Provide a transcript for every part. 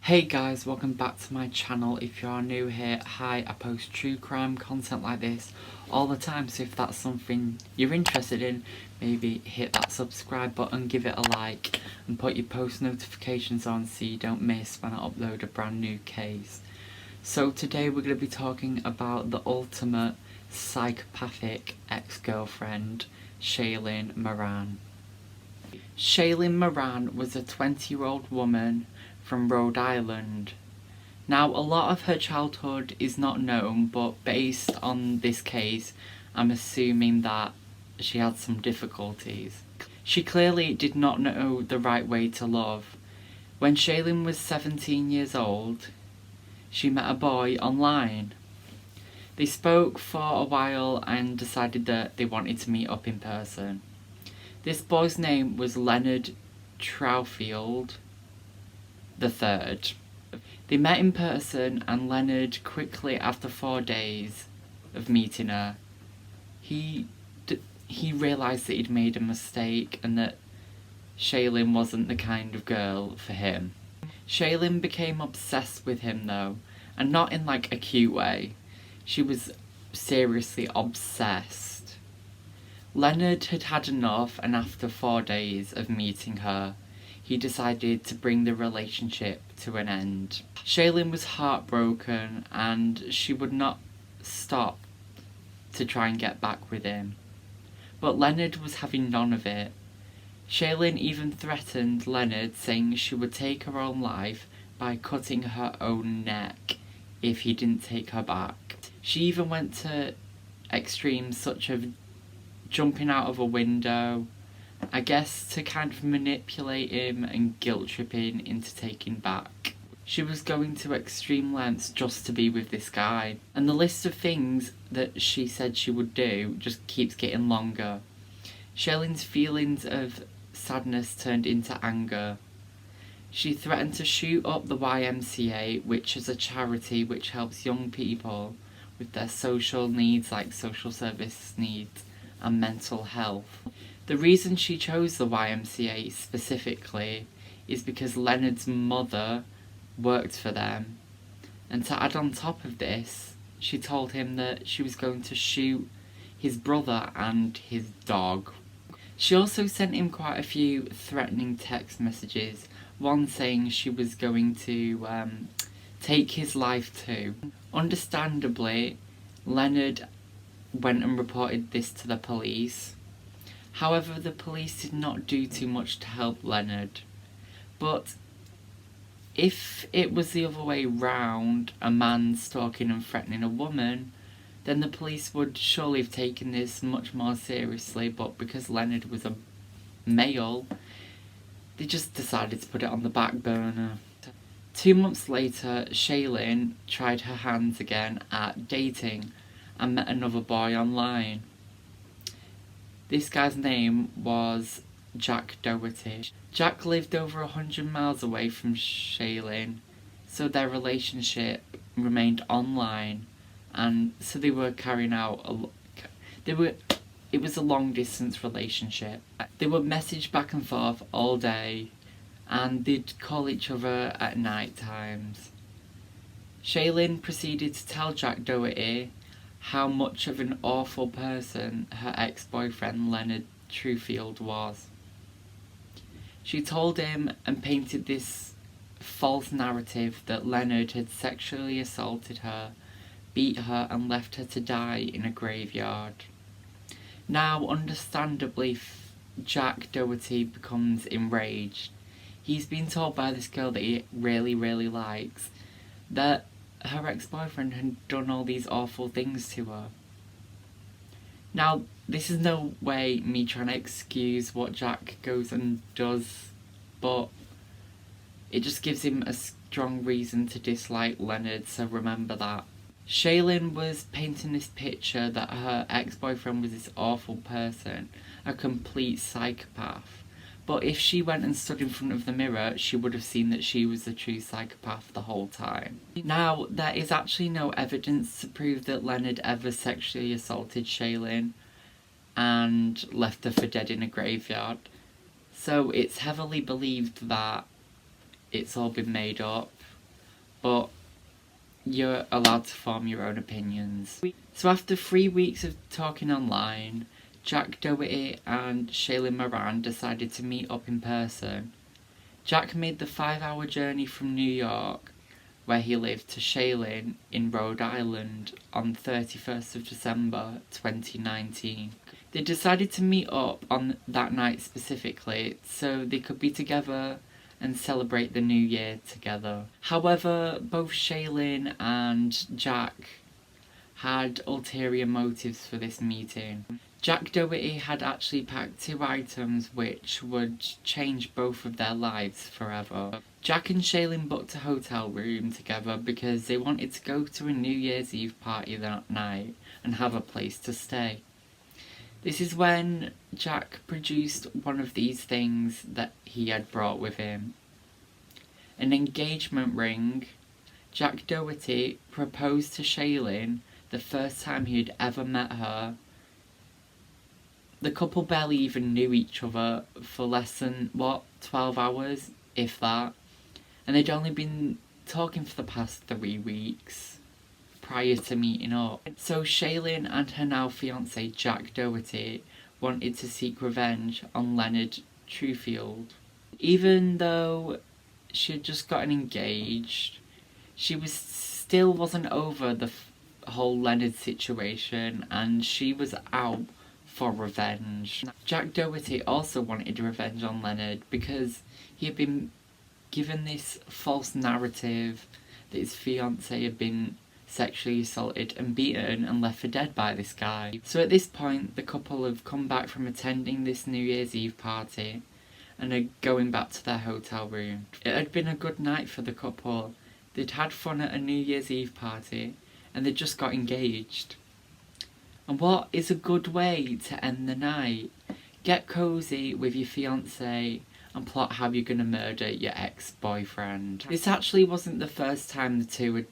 Hey guys, welcome back to my channel. If you are new here, hi, I post true crime content like this all the time, so if that's something you're interested in, maybe hit that subscribe button, give it a like, and put your post notifications on so you don't miss when I upload a brand new case. So today we're going to be talking about the ultimate psychopathic ex-girlfriend, Shaylyn Moran. Shaylyn Moran was a 20-year-old woman from Rhode Island. Now, a lot of her childhood is not known, but based on this case, I'm assuming that she had some difficulties. She clearly did not know the right way to love. When Shaylyn was 17 years old, she met a boy online. They spoke for a while and decided that they wanted to meet up in person. This boy's name was Leonard Troufield III. They met in person, and Leonard, quickly after 4 days of meeting her, he realised that he'd made a mistake and that Shaylyn wasn't the kind of girl for him. Shaylyn became obsessed with him though, and not in like a cute way. She was seriously obsessed. Leonard had had enough, and after 4 days of meeting her, he decided to bring the relationship to an end. Shaylyn was heartbroken and she would not stop to try and get back with him. But Leonard was having none of it. Shaylyn even threatened Leonard, saying she would take her own life by cutting her own neck if he didn't take her back. She even went to extremes such as jumping out of a window, I guess to kind of manipulate him and guilt trip him into taking back. She was going to extreme lengths just to be with this guy. And the list of things that she said she would do just keeps getting longer. Shaylyn's feelings of sadness turned into anger. She threatened to shoot up the YMCA, which is a charity which helps young people with their social needs like social service needs and mental health. The reason she chose the YMCA specifically is because Leonard's mother worked for them, and to add on top of this, she told him that she was going to shoot his brother and his dog. She also sent him quite a few threatening text messages, one saying she was going to take his life too. Understandably, Leonard went and reported this to the police. However, the police did not do too much to help Leonard. But if it was the other way round, a man stalking and threatening a woman, then the police would surely have taken this much more seriously, but because Leonard was a male, they just decided to put it on the back burner. 2 months later, Shaylyn tried her hands again at dating and met another boy online. This guy's name was Jack Doherty. Jack lived over 100 miles away from Shaylyn, so their relationship remained online, and so they were carrying out it was a long distance relationship. They would message back and forth all day, and they'd call each other at night times. Shaylyn proceeded to tell Jack Doherty how much of an awful person her ex-boyfriend Leonard Troufield was. She told him and painted this false narrative that Leonard had sexually assaulted her, beat her and left her to die in a graveyard. Now, understandably, Jack Doherty becomes enraged. He's been told by this girl that he really, really likes that her ex-boyfriend had done all these awful things to her. Now, this is no way me trying to excuse what Jack goes and does, but it just gives him a strong reason to dislike Leonard, so remember that. Shaylyn was painting this picture that her ex-boyfriend was this awful person, a complete psychopath. But if she went and stood in front of the mirror, she would have seen that she was the true psychopath the whole time. Now, there is actually no evidence to prove that Leonard ever sexually assaulted Shaylyn and left her for dead in a graveyard. So it's heavily believed that it's all been made up. but you're allowed to form your own opinions. So after 3 weeks of talking online, Jack Doherty and Shaylyn Moran decided to meet up in person. Jack made the 5-hour journey from New York, where he lived, to Shaylyn in Rhode Island on 31st of December 2019. They decided to meet up on that night specifically so they could be together and celebrate the new year together. However, both Shaylyn and Jack had ulterior motives for this meeting. Jack Doherty had actually packed 2 items which would change both of their lives forever. Jack and Shaylyn booked a hotel room together because they wanted to go to a New Year's Eve party that night and have a place to stay. This is when Jack produced one of these things that he had brought with him. An engagement ring. Jack Doherty proposed to Shaylyn the first time he had ever met her. The couple barely even knew each other for less than, 12 hours, if that. And they'd only been talking for the past 3 weeks prior to meeting up. So Shaylyn and her now fiance Jack Doherty wanted to seek revenge on Leonard Truefield. Even though she had just gotten engaged, she still wasn't over the whole Leonard situation, and she was out for revenge. Jack Doherty also wanted revenge on Leonard because he had been given this false narrative that his fiancée had been sexually assaulted and beaten and left for dead by this guy. So at this point, the couple have come back from attending this New Year's Eve party and are going back to their hotel room. It had been a good night for the couple. They'd had fun at a New Year's Eve party and they'd just got engaged. And what is a good way to end the night? Get cozy with your fiancé and plot how you're going to murder your ex-boyfriend. This actually wasn't the first time the two had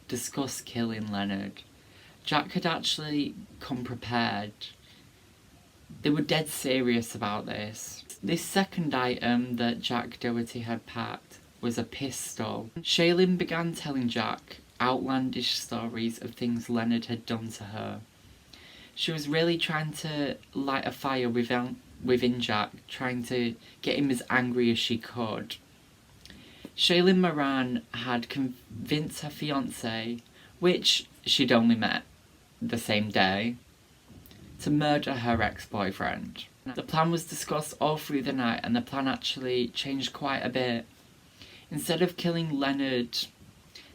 discussed killing Leonard. Jack had actually come prepared. They were dead serious about this. This second item that Jack Doherty had packed was a pistol. Shaylyn began telling Jack outlandish stories of things Leonard had done to her. She was really trying to light a fire within Jack, trying to get him as angry as she could. Shaylyn Moran had convinced her fiancé, which she'd only met the same day, to murder her ex-boyfriend. The plan was discussed all through the night, and the plan actually changed quite a bit. Instead of killing Leonard,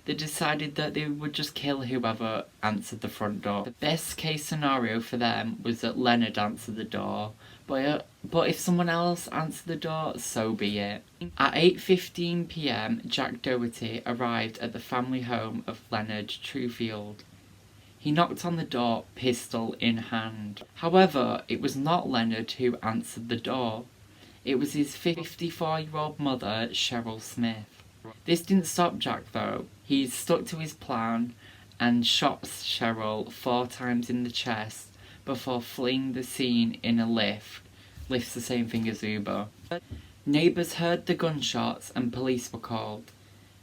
they decided that they would just kill whoever answered the front door. The best case scenario for them was that Leonard answered the door, but if someone else answered the door, so be it. At 8:15 p.m, Jack Doherty arrived at the family home of Leonard Truefield. He knocked on the door, pistol in hand. However, it was not Leonard who answered the door. It was his 54-year-old mother, Cheryl Smith. This didn't stop Jack though. He stuck to his plan and shot Cheryl 4 times in the chest before fleeing the scene in a lift. Lift's the same thing as Uber. Neighbours heard the gunshots and police were called.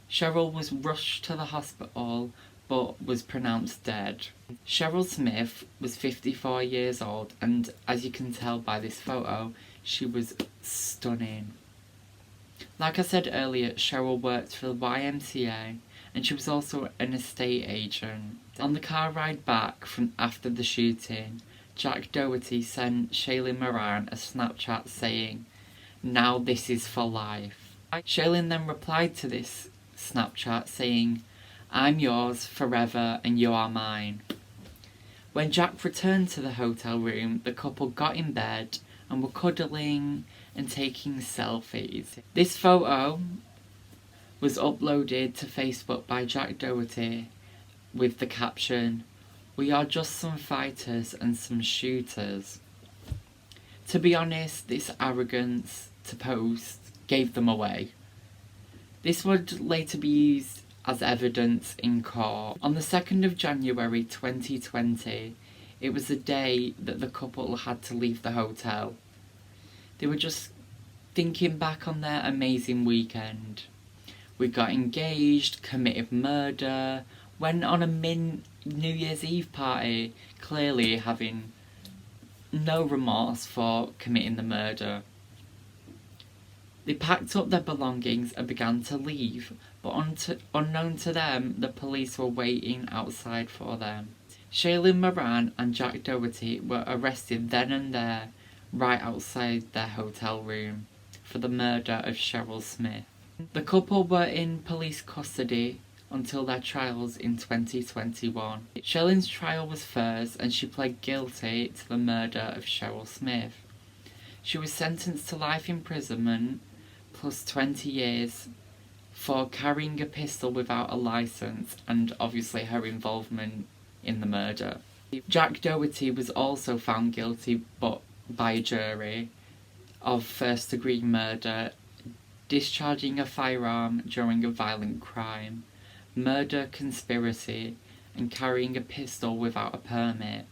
Cheryl was rushed to the hospital but was pronounced dead. Cheryl Smith was 54 years old, and as you can tell by this photo, she was stunning. Like I said earlier, Cheryl worked for the YMCA and she was also an estate agent. On the car ride back from after the shooting, Jack Doherty sent Shaylyn Moran a Snapchat saying, "Now this is for life." Shaylyn then replied to this Snapchat saying, "I'm yours forever and you are mine." When Jack returned to the hotel room, the couple got in bed and were cuddling and taking selfies. This photo was uploaded to Facebook by Jack Doherty with the caption, "We are just some fighters and some shooters." To be honest, this arrogance to post gave them away. This would later be used as evidence in court. On the 2nd of January 2020, it was the day that the couple had to leave the hotel. They were just thinking back on their amazing weekend. We got engaged, committed murder, went on a New Year's Eve party, clearly having no remorse for committing the murder. They packed up their belongings and began to leave, but unknown to them, the police were waiting outside for them. Shaylyn Moran and Jack Doherty were arrested then and there, right outside their hotel room, for the murder of Cheryl Smith. The couple were in police custody until their trials in 2021. Shaylyn's trial was first, and she pled guilty to the murder of Cheryl Smith. She was sentenced to life imprisonment plus 20 years for carrying a pistol without a license and obviously her involvement in the murder. Jack Doherty was also found guilty by a jury of first-degree murder, discharging a firearm during a violent crime, murder conspiracy, and carrying a pistol without a permit.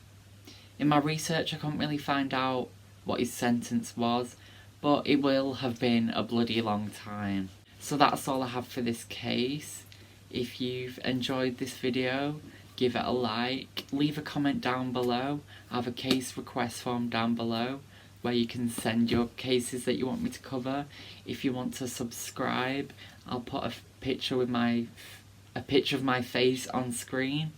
In my research I couldn't really find out what his sentence was, but it will have been a bloody long time. So that's all I have for this case. If you've enjoyed this video, give it a like, leave a comment down below. I have a case request form down below where you can send your cases that you want me to cover. If you want to subscribe, I'll put a picture of my face on screen.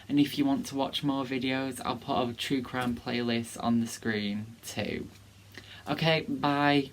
And if you want to watch more videos, I'll put a true crime playlist on the screen too. Okay, bye.